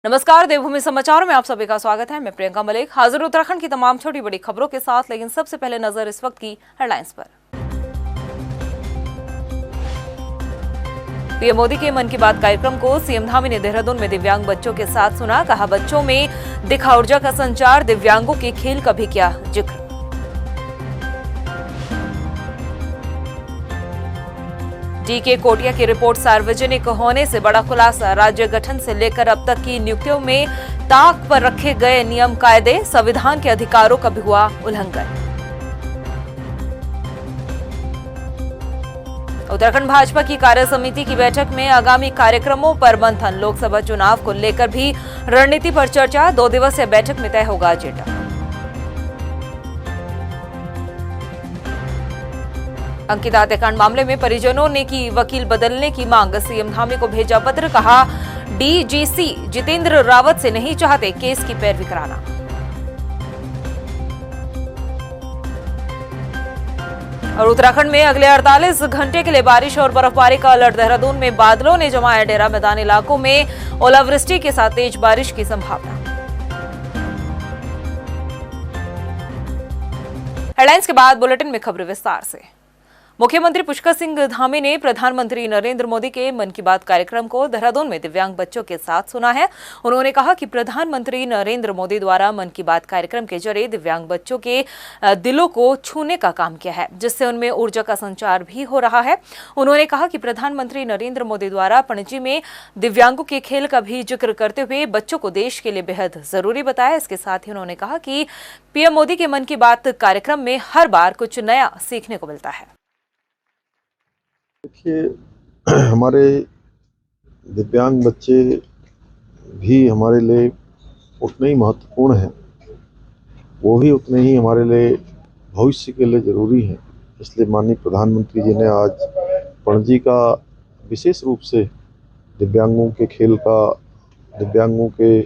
नमस्कार, देवभूमि समाचारों में आप सभी का स्वागत है। मैं प्रियंका मलिक हाजिर उत्तराखंड की तमाम छोटी बड़ी खबरों के साथ, लेकिन सबसे पहले नजर इस वक्त की हेडलाइंस पर। पीएम मोदी के मन की बात कार्यक्रम को सीएम धामी ने देहरादून में दिव्यांग बच्चों के साथ सुना। कहा, बच्चों में दिखा ऊर्जा का संचार, दिव्यांगों के खेल का भी किया जिक्र। डीके कोटिया की रिपोर्ट सार्वजनिक होने से बड़ा खुलासा। राज्य गठन से लेकर अब तक की नियुक्तियों में ताक पर रखे गए नियम कायदे, संविधान के अधिकारों का भी हुआ उल्लंघन। उत्तराखंड भाजपा की कार्य समिति की बैठक में आगामी कार्यक्रमों पर मंथन। लोकसभा चुनाव को लेकर भी रणनीति पर चर्चा। 2 दिवसीय बैठक में तय होगा एजेंडा। अंकिता हत्याकांड मामले में परिजनों ने की वकील बदलने की मांग। सीएम धामी को भेजा पत्र। कहा, डीजीसी जितेंद्र रावत से नहीं चाहते केस की पैरवी कराना। और उत्तराखंड में अगले 48 घंटे के लिए बारिश और बर्फबारी का अलर्ट। देहरादून में बादलों ने जमाया डेरा। मैदानी इलाकों में ओलावृष्टि के साथ तेज बारिश की संभावना। हेडलाइंस के बाद बुलेटिन में खबरें विस्तार से। मुख्यमंत्री पुष्कर सिंह धामी ने प्रधानमंत्री नरेंद्र मोदी के मन की बात कार्यक्रम को देहरादून में दिव्यांग बच्चों के साथ सुना है। उन्होंने कहा कि प्रधानमंत्री नरेंद्र मोदी द्वारा मन की बात कार्यक्रम के जरिए दिव्यांग बच्चों के दिलों को छूने का काम किया है, जिससे उनमें ऊर्जा का संचार भी हो रहा है। उन्होंने कहा कि प्रधानमंत्री नरेंद्र मोदी द्वारा पणजी में दिव्यांगों के खेल का भी जिक्र करते हुए बच्चों को देश के लिए बेहद जरूरी बताया। इसके साथ ही उन्होंने कहा कि पीएम मोदी के मन की बात कार्यक्रम में हर बार कुछ नया सीखने को मिलता है। देखिए, हमारे दिव्यांग बच्चे भी हमारे लिए उतने ही महत्वपूर्ण हैं, वो भी उतने ही हमारे लिए भविष्य के लिए ज़रूरी हैं। इसलिए माननीय प्रधानमंत्री जी ने आज पणजी का विशेष रूप से दिव्यांगों के खेल का, दिव्यांगों के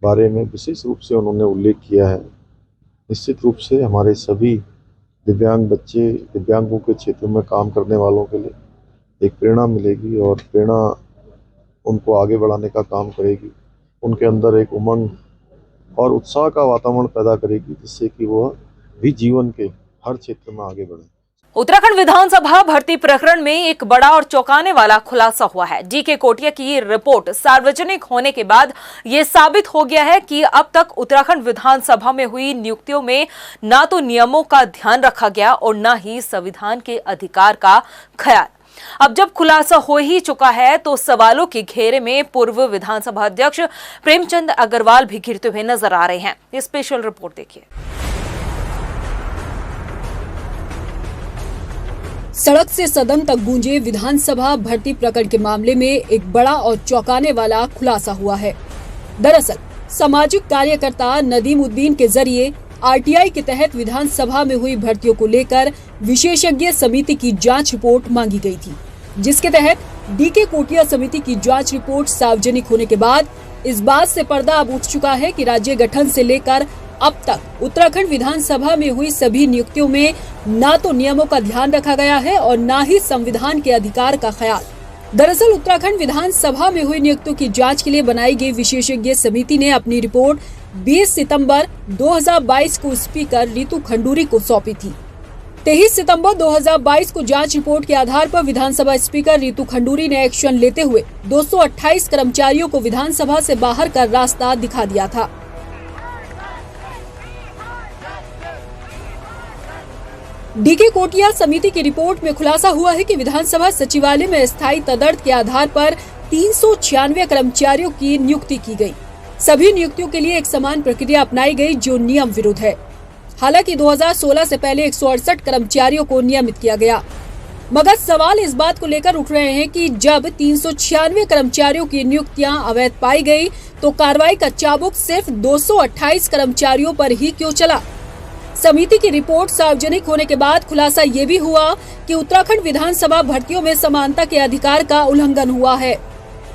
बारे में विशेष रूप से उन्होंने उल्लेख किया है। निश्चित रूप से हमारे सभी दिव्यांग बच्चे, दिव्यांगों के क्षेत्र में काम करने वालों के लिए एक प्रेरणा मिलेगी और प्रेरणा उनको आगे बढ़ाने का काम करेगी। उनके अंदर एक उमंग और उत्साह का वातावरण पैदा करेगी, जिससे कि वह भी जीवन के हर क्षेत्र में आगे बढ़े। उत्तराखंड विधानसभा भर्ती प्रकरण में एक बड़ा और चौंकाने वाला खुलासा हुआ है। डीके कोटिया की रिपोर्ट सार्वजनिक होने के बाद यह साबित हो गया है कि अब तक उत्तराखंड विधानसभा में हुई नियुक्तियों में ना तो नियमों का ध्यान रखा गया और न ही संविधान के अधिकार का ख्याल। अब जब खुलासा हो ही चुका है तो सवालों के घेरे में पूर्व विधानसभा अध्यक्ष प्रेमचंद अग्रवाल भी घिरते हुए नजर आ रहे हैं। ये स्पेशल रिपोर्ट देखिए। सड़क से सदन तक गूंजे विधानसभा भर्ती प्रकरण के मामले में एक बड़ा और चौंकाने वाला खुलासा हुआ है। दरअसल सामाजिक कार्यकर्ता नदीमुद्दीन के जरिए आरटीआई के तहत विधानसभा में हुई भर्तियों को लेकर विशेषज्ञ समिति की जांच रिपोर्ट मांगी गई थी, जिसके तहत डीके कोटिया समिति की जांच रिपोर्ट सार्वजनिक होने के बाद इस बात से पर्दा अब उठ चुका है कि राज्य गठन से लेकर अब तक उत्तराखंड विधानसभा में हुई सभी नियुक्तियों में न तो नियमों का ध्यान रखा गया है और न ही संविधान के अधिकार का ख्याल। दरअसल उत्तराखंड विधानसभा में हुई नियुक्तियों की जांच के लिए बनाई गई विशेषज्ञ समिति ने अपनी रिपोर्ट 20 सितंबर 2022 को स्पीकर रितु खंडूरी को सौंपी थी। 23 सितंबर 2022 को जांच रिपोर्ट के आधार पर विधानसभा स्पीकर रितु खंडूरी ने एक्शन लेते हुए 228 कर्मचारियों को विधानसभा से बाहर का रास्ता दिखा दिया था। डीके कोटिया समिति की रिपोर्ट में खुलासा हुआ है कि विधानसभा सचिवालय में स्थायी तदर्थ के आधार पर 396 कर्मचारियों की नियुक्ति की गई। सभी नियुक्तियों के लिए एक समान प्रक्रिया अपनाई गई, जो नियम विरुद्ध है। हालांकि 2016 से पहले 168 कर्मचारियों को नियमित किया गया, मगर सवाल इस बात को लेकर उठ रहे हैं कि जब 396 कर्मचारियों की नियुक्तियां अवैध पाई गई तो कार्रवाई का चाबुक सिर्फ 228 कर्मचारियों पर ही क्यों चला। समिति की रिपोर्ट सार्वजनिक होने के बाद खुलासा ये भी हुआ कि उत्तराखंड विधानसभा भर्तियों में समानता के अधिकार का उल्लंघन हुआ है।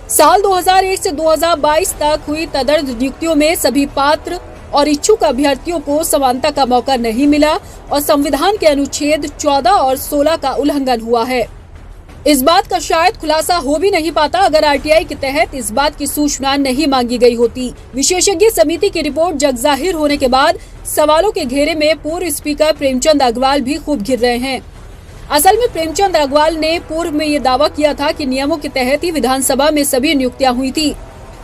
साल 2001 से 2022 तक हुई तदर्थ नियुक्तियों में सभी पात्र और इच्छुक अभ्यर्थियों को समानता का मौका नहीं मिला और संविधान के अनुच्छेद 14 और 16 का उल्लंघन हुआ है। इस बात का शायद खुलासा हो भी नहीं पाता अगर आरटीआई के तहत इस बात की सूचना नहीं मांगी गई होती। विशेषज्ञ समिति की रिपोर्ट जगजाहिर होने के बाद सवालों के घेरे में पूर्व स्पीकर प्रेमचंद अग्रवाल भी खूब घिर रहे हैं। असल में प्रेमचंद अग्रवाल ने पूर्व में ये दावा किया था कि नियमों के तहत ही विधानसभा में सभी नियुक्तियां हुई थी,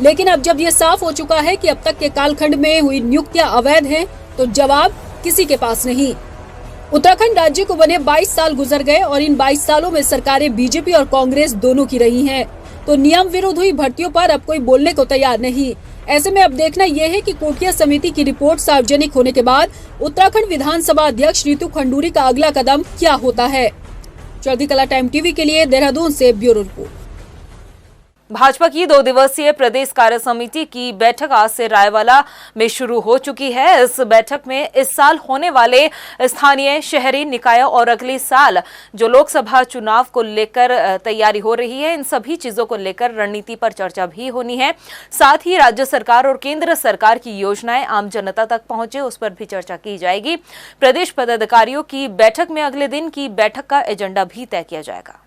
लेकिन अब जब ये साफ हो चुका है कि अब तक के कालखंड में हुई नियुक्तियां अवैध हैं, तो जवाब किसी के पास नहीं। उत्तराखंड राज्य को बने 22 साल गुजर गए और इन 22 सालों में सरकारें बीजेपी और कांग्रेस दोनों की रही हैं, तो नियम विरुद्ध हुई भर्तियों पर अब कोई बोलने को तैयार नहीं। ऐसे में अब देखना यह है कि कोटिया समिति की रिपोर्ट सार्वजनिक होने के बाद उत्तराखंड विधानसभा अध्यक्ष रितु खंडूरी का अगला कदम क्या होता है। चढ़ती कला टाइम टीवी के लिए देहरादून से ब्यूरो रिपोर्ट। भाजपा की 2 दिवसीय प्रदेश कार्य समिति की बैठक आज से रायवाला में शुरू हो चुकी है। इस बैठक में इस साल होने वाले स्थानीय शहरी निकायों और अगले साल जो लोकसभा चुनाव को लेकर तैयारी हो रही है, इन सभी चीजों को लेकर रणनीति पर चर्चा भी होनी है। साथ ही राज्य सरकार और केंद्र सरकार की योजनाएं आम जनता तक पहुंचे, उस पर भी चर्चा की जाएगी। प्रदेश पदाधिकारियों की बैठक में अगले दिन की बैठक का एजेंडा भी तय किया जाएगा।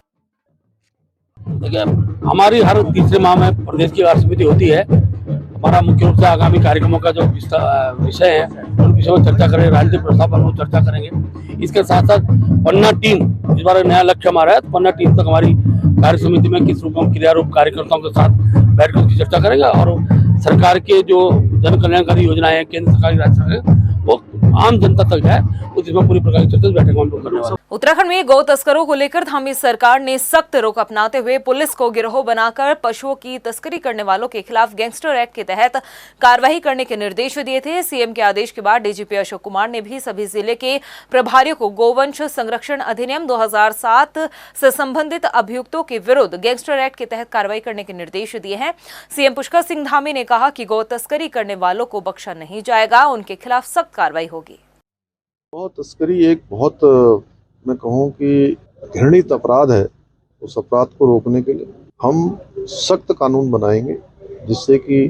देखिए, हमारी हर तीसरे माह में प्रदेश की कार्य समिति होती है। हमारा मुख्य रूप से आगामी कार्यक्रमों का जो विषय है उन विषयों में चर्चा करेंगे, राजनीतिक प्रस्ताव पर चर्चा करेंगे। इसके साथ साथ पन्ना टीम, इस बार नया लक्ष्य हमारा है, पन्ना टीम तक हमारी कार्य समिति में किस रूप में क्रियारूप कार्यकर्ताओं के साथ बैठकर उसकी चर्चा करेंगे और सरकार के जो जन कल्याणकारी योजनाएं हैं, केंद्र सरकार की, राज्य सरकार, वो आम जनता तक है, उसमें पूरी प्रकार की चर्चा बैठक में हम लोग करने वाले हैं। उत्तराखंड में गौ तस्करों को लेकर धामी सरकार ने सख्त रुख अपनाते हुए पुलिस को गिरोह बनाकर पशुओं की तस्करी करने वालों के खिलाफ गैंगस्टर एक्ट के तहत कार्रवाई करने के निर्देश दिए थे। सीएम के आदेश के बाद डीजीपी अशोक कुमार ने भी सभी जिले के प्रभारियों को गोवंश संरक्षण अधिनियम 2007 से संबंधित अभियुक्तों के विरुद्ध गैंगस्टर एक्ट के तहत कार्रवाई करने के निर्देश दिए हैं। सीएम पुष्कर सिंह धामी ने कहा कि गौ तस्करी करने वालों को बख्शा नहीं जाएगा, उनके खिलाफ सख्त कार्रवाई होगी। गौ तस्करी एक बहुत मैं कहूँ कि घृणित अपराध है। उस अपराध को रोकने के लिए हम सख्त कानून बनाएंगे, जिससे कि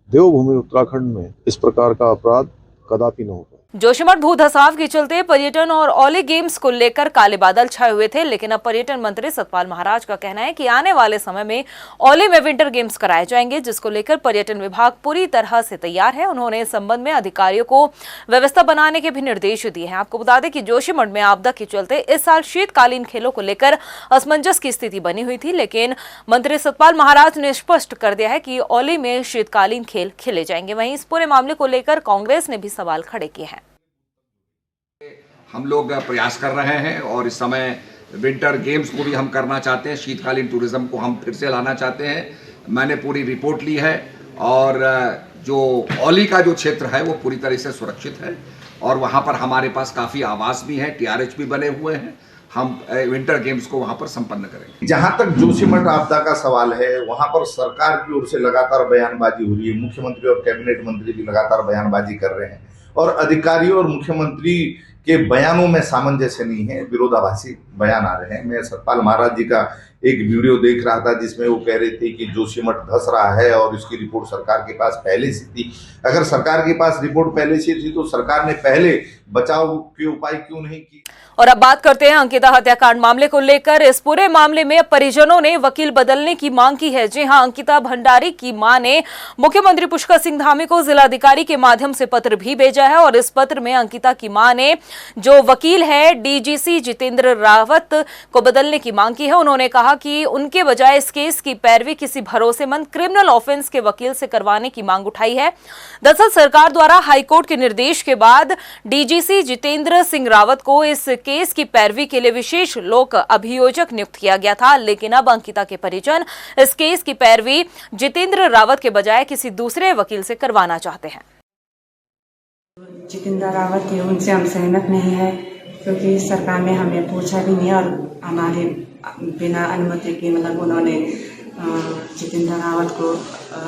देवभूमि उत्तराखंड में इस प्रकार का अपराध कदापि न हो पाए। जोशीमठ भू धसाव के चलते पर्यटन और ओली गेम्स को लेकर काले बादल छाए हुए थे, लेकिन अब पर्यटन मंत्री सतपाल महाराज का कहना है कि आने वाले समय में ओली में विंटर गेम्स कराए जाएंगे, जिसको लेकर पर्यटन विभाग पूरी तरह से तैयार है। उन्होंने इस संबंध में अधिकारियों को व्यवस्था बनाने के भी निर्देश दिए हैं। आपको बता दें कि जोशीमठ में आपदा के चलते इस साल शीतकालीन खेलों को लेकर असमंजस की स्थिति बनी हुई थी, लेकिन मंत्री सतपाल महाराज ने स्पष्ट कर दिया है कि ओली में शीतकालीन खेल खेले जाएंगे। वहीं इस पूरे मामले को लेकर कांग्रेस ने भी सवाल खड़े किए हैं। हम लोग प्रयास कर रहे हैं और इस समय विंटर गेम्स को भी हम करना चाहते हैं, शीतकालीन टूरिज्म को हम फिर से लाना चाहते हैं। मैंने पूरी रिपोर्ट ली है और जो ओली का जो क्षेत्र है वो पूरी तरह से सुरक्षित है और वहाँ पर हमारे पास काफ़ी आवास भी हैं, टीआरएच भी बने हुए हैं। हम विंटर गेम्स को वहाँ पर संपन्न करेंगे। जहाँ तक जोशीमठ आपदा का सवाल है, वहाँ पर सरकार की ओर से लगातार बयानबाजी हो रही है। मुख्यमंत्री और कैबिनेट मंत्री भी लगातार बयानबाजी कर रहे हैं और अधिकारियों और मुख्यमंत्री के बयानों में सामंजस्य नहीं है, विरोधाभासी बयान आ रहे हैं। मैं सतपाल महाराज जी का एक वीडियो देख रहा था जिसमें वो कह रहे थे कि जोशीमठ धस रहा है और इसकी रिपोर्ट सरकार के पास पहले से थी। अगर सरकार के पास रिपोर्ट पहले से थी तो सरकार ने पहले बचाव के उपाय क्यों नहीं किए। और अब बात करते हैं अंकिता हत्याकांड मामले को लेकर। इस पूरे मामले में परिजनों ने वकील बदलने की मांग की है। जी हां, अंकिता भंडारी की मां ने मुख्यमंत्री पुष्कर सिंह धामी को जिलाधिकारी के माध्यम से पत्र भी भेजा है और इस पत्र में अंकिता की मां ने जो वकील है डीजीसी जितेंद्र रावत को बदलने की मांग की है। उन्होंने कहा कि उनके बजाय इस केस की पैरवी किसी भरोसेमंद क्रिमिनल ऑफेंस के वकील से करवाने की मांग उठाई है। दरअसल सरकार द्वारा हाईकोर्ट के निर्देश के बाद डीजीसी जितेंद्र सिंह रावत को इस केस की पैरवी के लिए विशेष लोक अभियोजक नियुक्त किया गया था, लेकिन अब अंकिता के परिजन इस केस की पैरवी जितेंद्र रावत के बजाय किसी दूसरे वकील से करवाना चाहते हैं। जितेंद्र रावत थे, उनसे हम सहमत नहीं है क्योंकि सरकार ने हमें पूछा भी नहीं और हमारे बिना अनुमति के मतलब उन्होंने जितेंद्र रावत को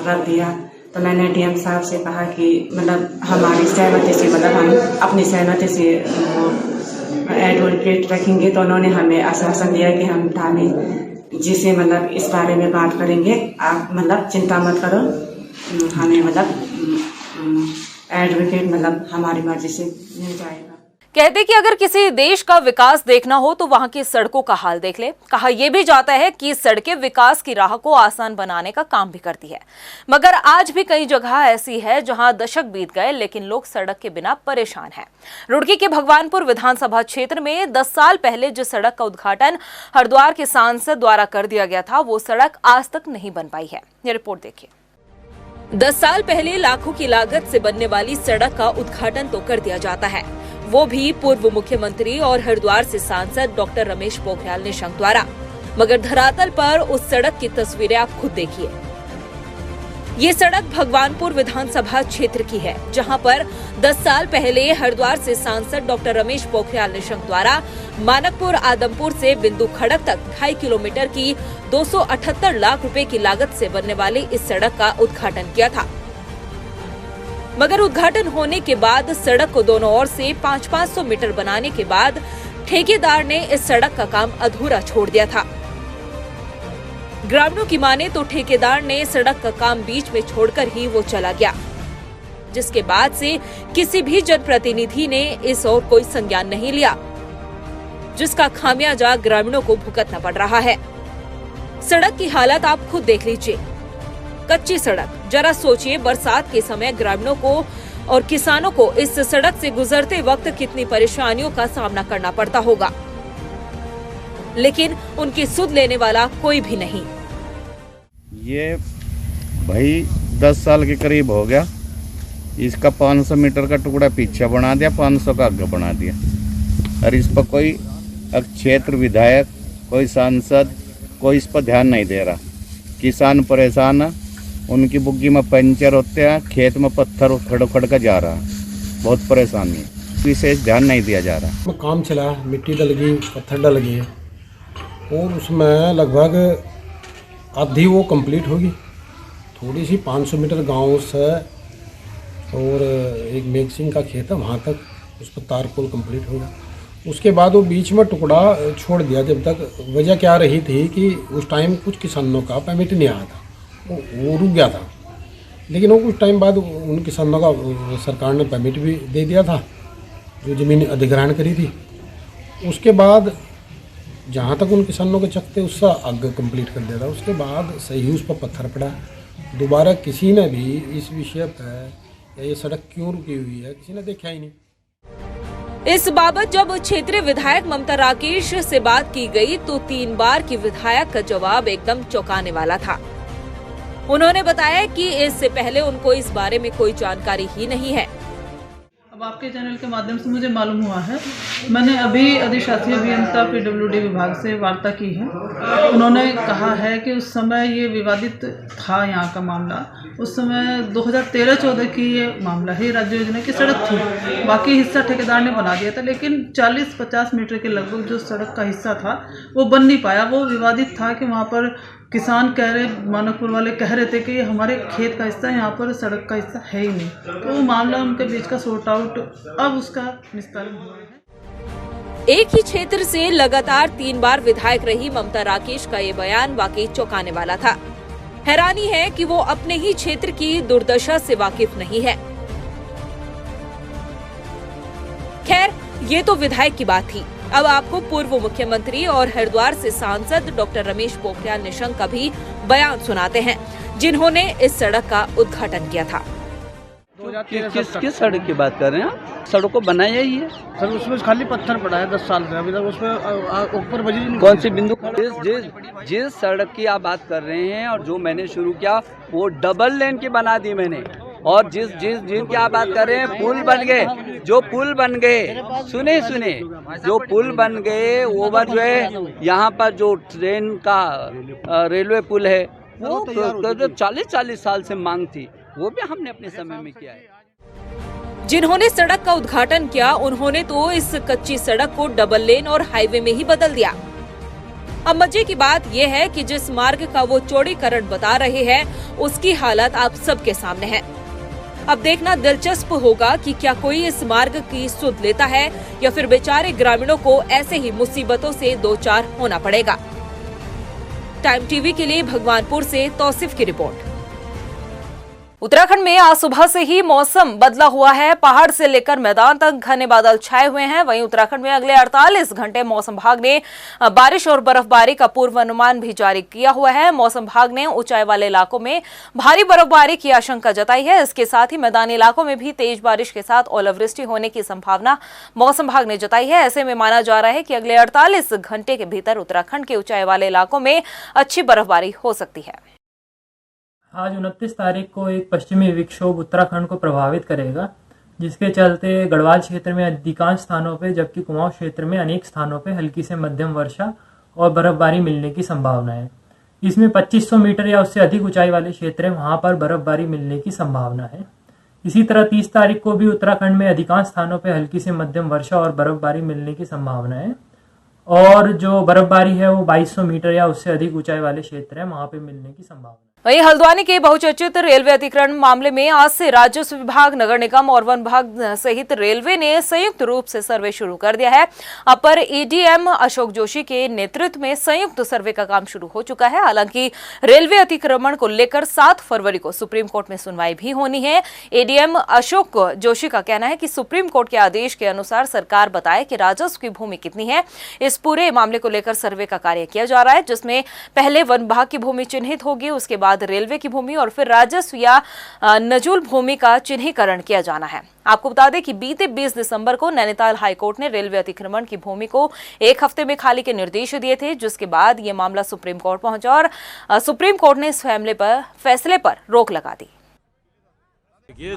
रख दिया। तो मैंने डीएम साहब से कहा कि मतलब हमारी सहमति से मतलब हम अपनी सहमति से एडवोकेट रखेंगे। तो उन्होंने हमें आश्वासन दिया कि हम धामी जी से मतलब इस बारे में बात करेंगे, आप मतलब चिंता मत करो, हमें मतलब एडवोकेट मतलब हमारी मर्जी से मिल जाएगा। कहते कि अगर किसी देश का विकास देखना हो तो वहां की सड़कों का हाल देख ले। कहा यह भी जाता है कि सड़कें विकास की राह को आसान बनाने का काम भी करती है, मगर आज भी कई जगह ऐसी है जहां दशक बीत गए लेकिन लोग सड़क के बिना परेशान हैं। रुड़की के भगवानपुर विधानसभा क्षेत्र में 10 साल पहले जिस सड़क का उद्घाटन हरिद्वार के सांसद द्वारा कर दिया गया था, वो सड़क आज तक नहीं बन पाई है। ये रिपोर्ट देखिए। 10 साल पहले लाखों की लागत से बनने वाली सड़क का उद्घाटन तो कर दिया जाता है, वो भी पूर्व मुख्यमंत्री और हरिद्वार से सांसद डॉक्टर रमेश पोखरियाल निशंक द्वारा, मगर धरातल पर उस सड़क की तस्वीरें आप खुद देखिए। ये सड़क भगवानपुर विधानसभा क्षेत्र की है, जहां पर 10 साल पहले हरिद्वार से सांसद डॉक्टर रमेश पोखरियाल निशंक द्वारा मानकपुर आदमपुर से बिंदु खड़क तक 2.5 किलोमीटर की 278 लाख रुपए की लागत से बनने वाली इस सड़क का उद्घाटन किया था। मगर उद्घाटन होने के बाद सड़क को दोनों ओर से 500-500 मीटर बनाने के बाद ठेकेदार ने इस सड़क का काम अधूरा छोड़ दिया था। ग्रामीणों की माने तो ठेकेदार ने सड़क का काम बीच में छोड़कर ही वो चला गया, जिसके बाद से किसी भी जनप्रतिनिधि ने इस ओर कोई संज्ञान नहीं लिया, जिसका खामियाजा ग्रामीणों को भुगतना पड़ रहा है। सड़क की हालत आप खुद देख लीजिए, कच्ची सड़क। जरा सोचिए बरसात के समय ग्रामीणों को और किसानों को इस सड़क से गुजरते वक्त कितनी परेशानियों का सामना करना पड़ता होगा, लेकिन उनकी सुध लेने वाला कोई भी नहीं। ये भाई 10 साल के करीब हो गया, इसका 500 मीटर का टुकड़ा पीछे बना दिया, 500 का आगे बना दिया, और इस पर कोई क्षेत्र विधायक, कोई सांसद, कोई इस पर ध्यान नहीं दे रहा। किसान परेशान है, उनकी बुग्गी में पंचर होते हैं, खेत में पत्थर उखड़ उखड़ कर जा रहा है, बहुत परेशानी है, विशेष ध्यान नहीं दिया जा रहा। काम चला, मिट्टी डल गई, पत्थर डल गए और उसमें लगभग आधी वो कंप्लीट होगी। थोड़ी सी 500 मीटर गांव से और एक मेघ सिंह का खेत है, वहाँ तक उस पर तार पुल कंप्लीट होगा। उसके बाद वो बीच में टुकड़ा छोड़ दिया। जब तक वजह क्या रही थी कि उस टाइम कुछ किसानों का परमिट नहीं आया था, वो रुक गया था, लेकिन वो कुछ टाइम बाद उन किसानों का सरकार ने परमिट भी दे दिया था, जो ज़मीन अधिग्रहण करी थी। उसके बाद जहाँ तक उन किसानों के चकते उससे आगे कंप्लीट कर दिया था। उसके बाद सही उस पर पत्थर पड़ा। दोबारा किसी ने भी इस विषय पर ये सड़क क्यों रुकी हुई है किसी ने देखा ही नहीं। इस बाबत जब क्षेत्रीय विधायक ममता राकेश से बात की गई तो 3 बार की विधायक का जवाब एकदम चौंकाने वाला था। उन्होंने बताया कि इससे पहले उनको इस बारे में कोई जानकारी ही नहीं है। अब आपके चैनल के माध्यम से मुझे मालूम हुआ है। मैंने अभी अधिशासी अभियंता PWD विभाग से वार्ता की है। उन्होंने कहा है कि उस समय ये विवादित था, यहाँ का मामला उस समय 2013-14 की ये मामला है। राज्य योजना की सड़क थी, बाकी हिस्सा ठेकेदार ने बना दिया था, लेकिन 40-50 मीटर के लगभग जो सड़क का हिस्सा था वो बन नहीं पाया। वो विवादित था कि वहाँ पर किसान कह रहे, मानकपुर वाले कह रहे थे कि ये हमारे खेत का हिस्सा, यहाँ पर सड़क का हिस्सा है ही नहीं। तो वो मामला उनके बीच का सॉर्ट आउट अब उसका निस्तारण हुआ है। एक ही क्षेत्र से लगातार 3 बार विधायक रही ममता राकेश का ये बयान वाकई चौंकाने वाला था। हैरानी है कि वो अपने ही क्षेत्र की दुर्दशा से वाकिफ नहीं है। खैर, ये तो विधायक की बात थी। अब आपको पूर्व मुख्यमंत्री और हरिद्वार से सांसद डॉक्टर रमेश पोखरियाल निशंक का भी बयान सुनाते हैं, जिन्होंने इस सड़क का उद्घाटन किया था। किस सड़क की बात कर रहे हैं आप? सड़क को बनाया ही है सर, उसमें खाली पत्थर पड़ा है 10 साल से, अभी तक उसमें ऊपर बजी नहीं। कौन सी बिंदु? जिस सड़क की आप बात कर रहे हैं और जो मैंने शुरू किया वो डबल लेन की बना दी मैंने, और जिनकी आप बात कर रहे हैं पुल बन गए, जो पुल बन गए, सुने जो पुल बन गए वो बात जो है यहाँ पर जो ट्रेन का रेलवे पुल है वो 40 साल से मांग थी, वो भी हमने अपने समय में किया है। जिन्होंने सड़क का उद्घाटन किया उन्होंने तो इस कच्ची सड़क को डबल लेन और हाईवे में ही बदल दिया। अब मजे की बात यह है कि जिस मार्ग का वो चौड़ीकरण बता रहे हैं उसकी हालत आप सबके सामने है। अब देखना दिलचस्प होगा कि क्या कोई इस मार्ग की सुध लेता है या फिर बेचारे ग्रामीणों को ऐसे ही मुसीबतों से दो चार होना पड़ेगा। टाइम टीवी के लिए भगवानपुर से तौसीफ की रिपोर्ट। उत्तराखंड में आज सुबह से ही मौसम बदला हुआ है। पहाड़ से लेकर मैदान तक घने बादल छाए हुए हैं। वहीं उत्तराखंड में अगले 48 घंटे मौसम विभाग ने बारिश और बर्फबारी का पूर्वानुमान भी जारी किया हुआ है। मौसम विभाग ने ऊंचाई वाले इलाकों में भारी बर्फबारी की आशंका जताई है। इसके साथ ही मैदानी इलाकों में भी तेज बारिश के साथ ओलावृष्टि होने की संभावना मौसम विभाग ने जताई है। ऐसे में माना जा रहा है कि अगले 48 घंटे के भीतर उत्तराखंड के ऊंचाई वाले इलाकों में अच्छी बर्फबारी हो सकती है। आज 29 तारीख को एक पश्चिमी विक्षोभ उत्तराखंड को प्रभावित करेगा, जिसके चलते गढ़वाल क्षेत्र में अधिकांश स्थानों पर जबकि कुमाऊं क्षेत्र में अनेक स्थानों पर हल्की से मध्यम वर्षा और बर्फबारी मिलने की संभावना है। इसमें 2500 मीटर या उससे अधिक ऊंचाई वाले क्षेत्र हैं, वहां पर बर्फबारी मिलने की संभावना है। इसी तरह 30 तारीख को भी उत्तराखंड में अधिकांश स्थानों पर हल्की से मध्यम वर्षा और बर्फबारी मिलने की संभावना है। और जो बर्फबारी है वो 2200 मीटर या उससे अधिक ऊंचाई वाले क्षेत्र हैं, वहां पे मिलने की संभावना है। वहीं हल्द्वानी के बहुचर्चित रेलवे अतिक्रमण मामले में आज से राजस्व विभाग, नगर निगम और वन विभाग सहित रेलवे ने संयुक्त रूप से सर्वे शुरू कर दिया है। अपर एडीएम अशोक जोशी के नेतृत्व में संयुक्त सर्वे का काम शुरू हो चुका है। हालांकि रेलवे अतिक्रमण को लेकर 7 फरवरी को सुप्रीम कोर्ट में सुनवाई भी होनी है। एडीएम अशोक जोशी का कहना है कि सुप्रीम कोर्ट के आदेश के अनुसार सरकार बताए कि राजस्व की भूमि कितनी है। इस पूरे मामले को लेकर सर्वे का कार्य किया जा रहा है, जिसमें पहले वन विभाग की भूमि चिन्हित होगी, उसके बाद रेलवे की भूमि और फिर राजस्व या नजूल भूमि का चिन्हीकरण किया जाना है। आपको बता दें कि बीते 20 दिसंबर को नैनीताल हाईकोर्ट ने रेलवे अतिक्रमण की भूमि को 1 हफ्ते में खाली के निर्देश दिए थे, जिसके बाद यह मामला सुप्रीम कोर्ट पहुंचा और सुप्रीम कोर्ट ने इस फैसले पर रोक लगा दी। ये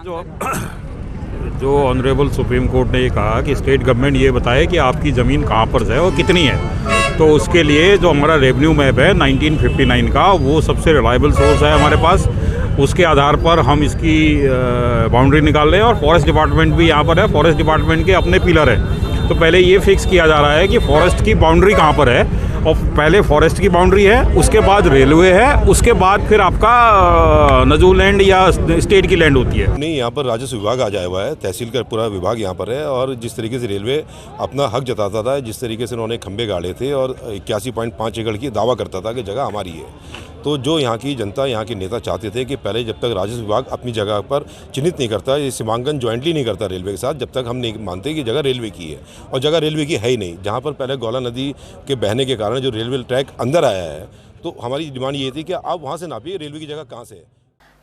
जो ऑनरेबल सुप्रीम कोर्ट ने ये कहा कि स्टेट गवर्नमेंट ये बताए कि आपकी ज़मीन कहाँ पर है और कितनी है, तो उसके लिए जो हमारा रेवेन्यू मैप है 1959 का, वो सबसे रिलायबल सोर्स है हमारे पास। उसके आधार पर हम इसकी बाउंड्री निकाल रहे हैं और फॉरेस्ट डिपार्टमेंट भी यहाँ पर है। फॉरेस्ट डिपार्टमेंट के अपने पिलर है, तो पहले ये फिक्स किया जा रहा है कि फॉरेस्ट की बाउंड्री कहाँ पर है, और पहले फॉरेस्ट की बाउंड्री है, उसके बाद रेलवे है, उसके बाद फिर आपका नजूल लैंड या स्टेट की लैंड होती है। नहीं, यहाँ पर राजस्व विभाग आ जाया हुआ है, तहसील का पूरा विभाग यहाँ पर है। और जिस तरीके से रेलवे अपना हक जताता था, जिस तरीके से उन्होंने खंबे गाड़े थे और 81.5 एकड़ की दावा करता था कि जगह हमारी है, तो जो यहाँ की जनता, यहाँ के नेता चाहते थे कि पहले जब तक राजस्व विभाग अपनी जगह पर चिन्हित नहीं करता, ये सीमांकन ज्वाइंटली नहीं करता रेलवे के साथ, जब तक हम नहीं मानते कि जगह रेलवे की है। और जगह रेलवे की है ही नहीं। जहाँ पर पहले गौला नदी के बहने के कारण जो रेलवे ट्रैक अंदर आया है, तो हमारी डिमांड ये थी कि आप वहाँ से नापिए रेलवे की जगह कहाँ से है।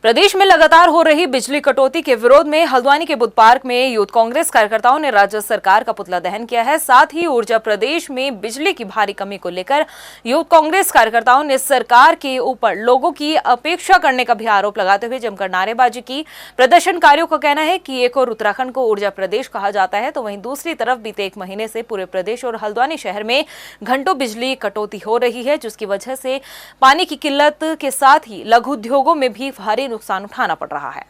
प्रदेश में लगातार हो रही बिजली कटौती के विरोध में हल्द्वानी के बुद्ध पार्क में यूथ कांग्रेस कार्यकर्ताओं ने राज्य सरकार का पुतला दहन किया है। साथ ही ऊर्जा प्रदेश में बिजली की भारी कमी को लेकर यूथ कांग्रेस कार्यकर्ताओं ने सरकार के ऊपर लोगों की अपेक्षा करने का भी आरोप लगाते हुए जमकर नारेबाजी की। प्रदर्शनकारियों का कहना है कि एक और उत्तराखंड को ऊर्जा प्रदेश कहा जाता है, तो वहीं दूसरी तरफ बीते 1 महीने से पूरे प्रदेश और हल्द्वानी शहर में घंटों बिजली कटौती हो रही है, जिसकी वजह से पानी की किल्लत के साथ ही लघु उद्योगों में भी भारी नुकसान उठाना पड़ रहा है।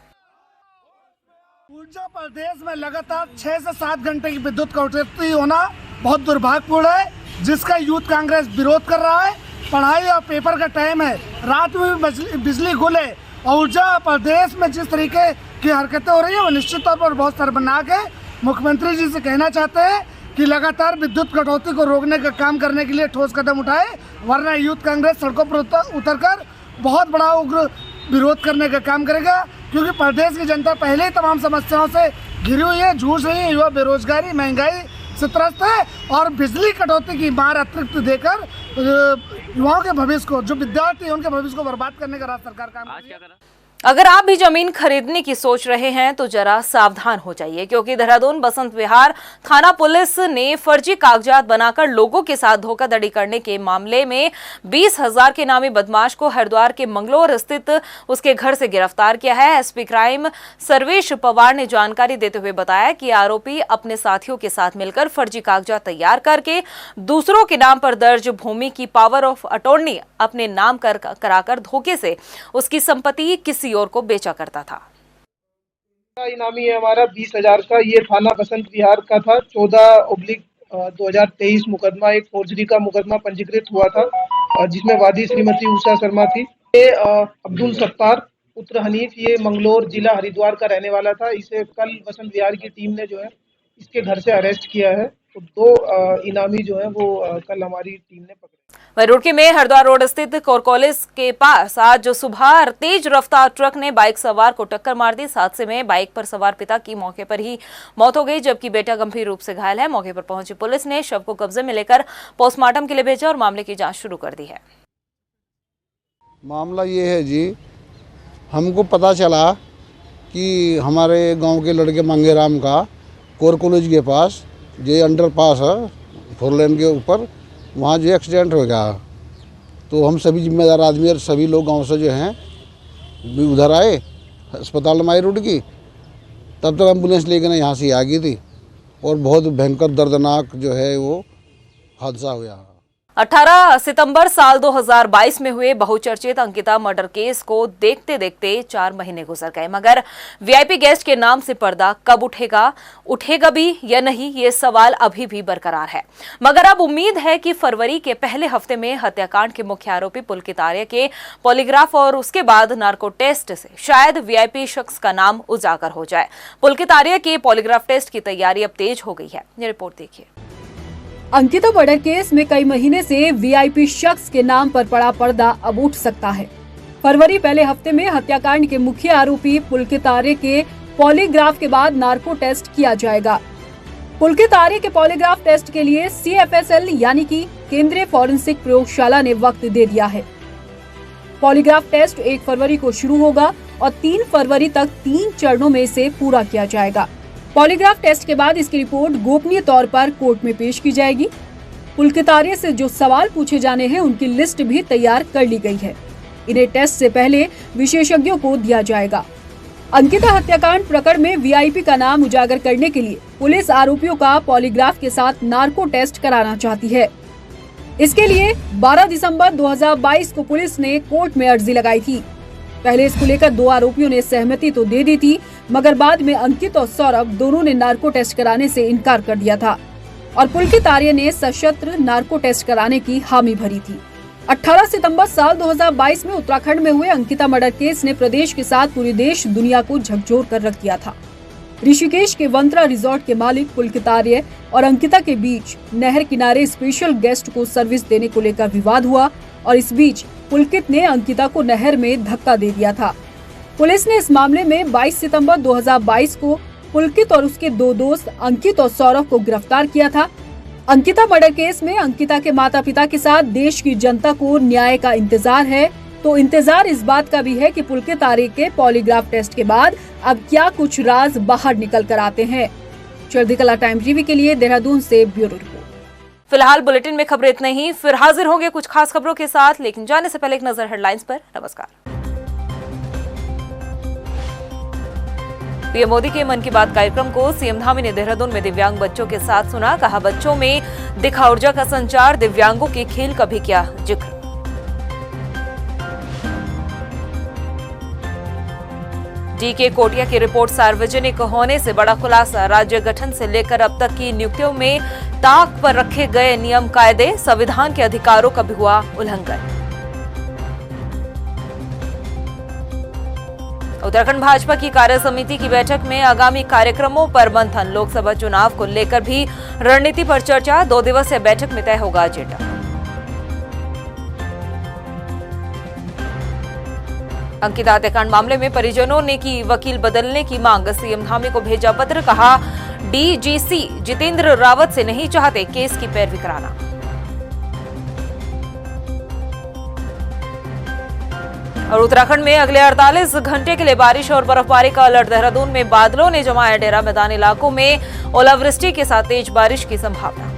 ऊर्जा प्रदेश में लगातार 6 से 7 घंटे की विद्युत कटौती होना बहुत दुर्भाग्यपूर्ण है, जिसका यूथ कांग्रेस विरोध कर रहा है। पढ़ाई और पेपर का टाइम है, रात में भी बिजली गुल है और ऊर्जा प्रदेश में जिस तरीके की हरकतें हो रही है वो निश्चित तौर पर बहुत शर्मनाक है। मुख्यमंत्री जी से कहना चाहते हैं कि लगातार विद्युत कटौती को रोकने का काम करने के लिए ठोस कदम उठाए, वरना यूथ कांग्रेस सड़कों पर उतरकर बहुत बड़ा उग्र विरोध करने का काम करेगा, क्योंकि प्रदेश की जनता पहले ही तमाम समस्याओं से घिरी हुई है, जूझ रही है। युवा बेरोजगारी, महंगाई से त्रस्त है और बिजली कटौती की मार अतिरिक्त देकर युवाओं के भविष्य को, जो विद्यार्थी हैं उनके भविष्य को बर्बाद करने का राज्य सरकार काम कर रही है। अगर आप भी जमीन खरीदने की सोच रहे हैं तो जरा सावधान हो जाइए, क्योंकि देहरादून बसंत विहार थाना पुलिस ने फर्जी कागजात बनाकर लोगों के साथ धोखाधड़ी करने के मामले में 20,000 के नामी बदमाश को हरिद्वार के मंगलोर स्थित उसके घर से गिरफ्तार किया है। एसपी क्राइम सर्वेश पवार ने जानकारी देते हुए बताया कि आरोपी अपने साथियों के साथ मिलकर फर्जी कागजात तैयार करके दूसरों के नाम पर दर्ज भूमि की पावर ऑफ अटॉर्नी अपने नाम कराकर धोखे से उसकी संपत्ति किसी और को बेचा करता था। इनामी है हमारा 20,000 का। ये थाना बसंत विहार का था। 14/2023 मुकदमा, एक फोर्जरी का मुकदमा पंजीकृत हुआ था, जिसमें वादी श्रीमती उषा शर्मा थी। ये अब्दुल सत्तार पुत्र हनीफ, ये मंगलोर जिला हरिद्वार का रहने वाला था। इसे कल बसंत विहार की टीम ने जो है इसके घर से अरेस्ट किया है। तो 2 इनामी जो है वो कल हमारी टीम ने पकड़े। वहीं रुड़की में हरिद्वार रोड स्थित कोर कॉलेज के पास आज सुबह तेज रफ्तार ट्रक ने बाइक सवार को टक्कर मार दी। इस हादसे में बाइक पर सवार पिता की मौके पर ही मौत हो गई, जबकि बेटा गंभीर रूप से घायल है। मौके पर पहुंची पुलिस ने शव को कब्जे में लेकर पोस्टमार्टम के लिए भेजा और मामले की जांच शुरू कर दी है। मामला ये है जी, हमको पता चला कि हमारे गांव के लड़के मंगेराम का कोर कॉलेज के पास जो अंडरपास है 4 लेन के ऊपर, वहाँ जो एक्सीडेंट हो गया। तो हम सभी जिम्मेदार आदमी और सभी लोग गांव से जो हैं भी उधर आए, अस्पताल में आए रुड़की। तब तक एम्बुलेंस लेकर यहाँ से आ गई थी और बहुत भयंकर दर्दनाक जो है वो हादसा हुआ। 18 सितंबर साल 2022 में हुए बहुचर्चित अंकिता मर्डर केस को देखते देखते 4 महीने गुजर गए, मगर वीआईपी गेस्ट के नाम से पर्दा कब उठेगा भी या नहीं, ये सवाल अभी भी बरकरार है। मगर अब उम्मीद है कि फरवरी के पहले हफ्ते में हत्याकांड के मुख्य आरोपी पुलकित आर्य के पॉलीग्राफ और उसके बाद नार्को टेस्ट से शायद वीआईपी शख्स का नाम उजागर हो जाए। पुलकित आर्य के पॉलीग्राफ टेस्ट की तैयारी अब तेज हो गई है। ये रिपोर्ट देखिए। अंकिता मर्डर केस में कई महीने से वीआईपी शख्स के नाम पर पड़ा पर्दा अब उठ सकता है। फरवरी पहले हफ्ते में हत्याकांड के मुख्य आरोपी पुलकित आर्य के पॉलीग्राफ के बाद नार्को टेस्ट किया जाएगा। पुलकित आर्य के पॉलीग्राफ टेस्ट के लिए CFSL यानी कि केंद्रीय फॉरेंसिक प्रयोगशाला ने वक्त दे दिया है। पॉलीग्राफ टेस्ट 1 फरवरी को शुरू होगा और 3 फरवरी तक 3 चरणों में इसे पूरा किया जाएगा। पॉलीग्राफ टेस्ट के बाद इसकी रिपोर्ट गोपनीय तौर पर कोर्ट में पेश की जाएगी। पुलकित आर्य से जो सवाल पूछे जाने हैं उनकी लिस्ट भी तैयार कर ली गई है। इन्हें टेस्ट से पहले विशेषज्ञों को दिया जाएगा। अंकिता हत्याकांड प्रकरण में वीआईपी का नाम उजागर करने के लिए पुलिस आरोपियों का पॉलीग्राफ के साथ नार्को टेस्ट कराना चाहती है। इसके लिए 12 दिसंबर 2022 को पुलिस ने कोर्ट में अर्जी लगाई थी। पहले इसको लेकर 2 आरोपियों ने सहमति तो दे दी थी, मगर बाद में अंकित और सौरभ दोनों ने नार्को टेस्ट कराने से इनकार कर दिया था और पुलकित आर्य ने सशस्त्र नार्को टेस्ट कराने की हामी भरी थी। 18 सितंबर साल 2022 में उत्तराखंड में हुए अंकिता मर्डर केस ने प्रदेश के साथ पूरे देश दुनिया को झकझोर कर रख दिया था। ऋषिकेश के वंत्रा रिजॉर्ट के मालिक पुलकित आर्य और अंकिता के बीच नहर किनारे स्पेशल गेस्ट को सर्विस देने को लेकर विवाद हुआ और इस बीच पुलकित ने अंकिता को नहर में धक्का दे दिया था। पुलिस ने इस मामले में 22 सितंबर 2022 को पुलकित और उसके 2 दोस्त अंकित और सौरभ को गिरफ्तार किया था। अंकिता मर्डर केस में अंकिता के माता पिता के साथ देश की जनता को न्याय का इंतजार है, तो इंतजार इस बात का भी है कि पुलकित आर्य के पॉलीग्राफ टेस्ट के बाद अब क्या कुछ राज बाहर निकल कर आते हैं। चढ़ती कला टाइम टीवी के लिए देहरादून से ब्यूरो रिपोर्ट। फिलहाल बुलेटिन में खबरें इतने ही, फिर हाजिर होंगे कुछ खास खबरों के साथ, लेकिन जाने से पहले एक नजर हेडलाइंस पर। नमस्कार। पीएम मोदी के मन की बात कार्यक्रम को सीएम धामी ने देहरादून में दिव्यांग बच्चों के साथ सुना। कहा, बच्चों में दिखा ऊर्जा का संचार, दिव्यांगों के खेल का भी किया जिक्र। डीके कोटिया की रिपोर्ट सार्वजनिक होने से बड़ा खुलासा, राज्य गठन से लेकर अब तक की नियुक्तियों में ताक पर रखे गए नियम कायदे, संविधान के अधिकारों का भी हुआ उल्लंघन। उत्तराखंड भाजपा की कार्य समिति की बैठक में आगामी कार्यक्रमों पर मंथन, लोकसभा चुनाव को लेकर भी रणनीति पर चर्चा। 2 दिवसीय बैठक में तय होगा एजेंडा। अंकिता हत्याकांड मामले में परिजनों ने की वकील बदलने की मांग, सीएम धामी को भेजा पत्र। कहा, डीजीसी जितेंद्र रावत से नहीं चाहते केस की पैरवी कराना। और उत्तराखंड में अगले 48 घंटे के लिए बारिश और बर्फबारी का अलर्ट, देहरादून में बादलों ने जमाया डेरा, मैदानी इलाकों में ओलावृष्टि के साथ तेज बारिश की संभावना।